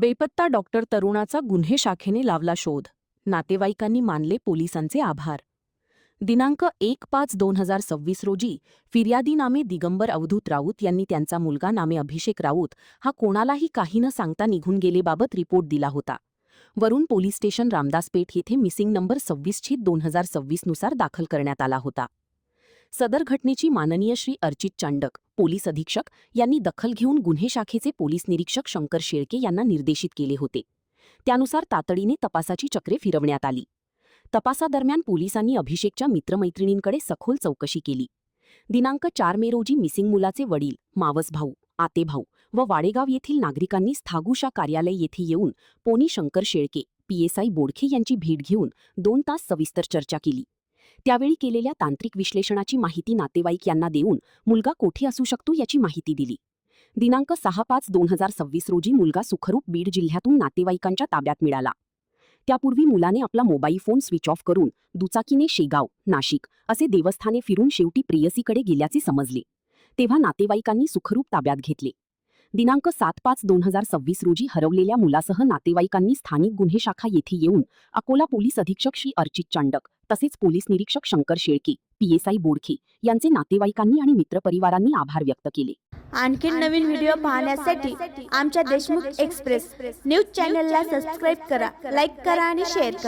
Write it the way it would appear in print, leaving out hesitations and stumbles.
बेपत्ता डॉक्टर तरुणाचा गुन्हे शाखेने लावला शोध. नातेवाईकांनी मानले पोलिसांचे आभार. दिनांक 1/5/2026 रोजी फिर्यादी नामे दिगंबर अवधूत राऊत यांनी त्यांचा मुलगा नामे अभिषेक राऊत हा कोणालाही काही न सांगता निघून गेलेबाबत रिपोर्ट दिला होता. वरून पोलीस स्टेशन रामदासपेठ येथे मिसिंग नंबर 26/2026 नुसार दाखल करण्यात आला होता. सदर घटनेची माननीय श्री अर्चित चांडक पोलीस अधीक्षक यांनी दखल घेऊन गुन्हे शाखेचे पोलीस निरीक्षक शंकर शेळके यांना निर्देशित केले होते. त्यानुसार तातडीने तपासाची चक्रे फिरवण्यात आली. तपासादरम्यान पोलिसांनी अभिषेकच्या मित्रमैत्रिणींकडे सखोल चौकशी केली. दिनांक 4 मे रोजी मिसिंग मुलाचे वडील, मावस भाऊ, आतेभाऊ व वाडेगाव येथील नागरिकांनी स्थागुशा कार्यालय येथे येऊन पोनी शंकर शेळके, PSI बोडखे यांची भेट घेऊन 2 तास सविस्तर चर्चा केली. त्यावेळी केलेल्या तांत्रिक विश्लेषणाची माहिती नातेवाईक यांना देऊन मुलगा कोठे असू शकतो याची माहिती दिली. दिनांक 6/5/2026 रोजी मुलगा सुखरूप बीड जिल्ह्यातून नातेवाईकांच्या ताब्यात मिळाला. त्यापूर्वी मुलाने आपला मोबाईल फोन स्विच ऑफ करून दुचाकीने शेगाव, नाशिक असे देवस्थाने फिरून शेवटी प्रेयसीकडे गेल्याचे समजले. तेव्हा नातेवाईकांनी सुखरूप ताब्यात घेतले. दिनांक 7/5/2026 रोजी हरवलेल्या मुलासह नातेवाईकांनी स्थानिक गुन्हे शाखा येथे येऊन अकोला पोलीस अधीक्षक श्री अर्चित चांडक तसेच पोलीस निरीक्षक शंकर शेळके, PSI बोडखे यांचे नातेवाईकांनी आणि मित्रपरिवारांनी आभार व्यक्त केले. आणखी नवीन व्हिडिओ पाहण्यासाठी आमच्या देशमुख एक्सप्रेस न्यूज चॅनलला सबस्क्राईब करा, लाईक करा आणि शेअर करा.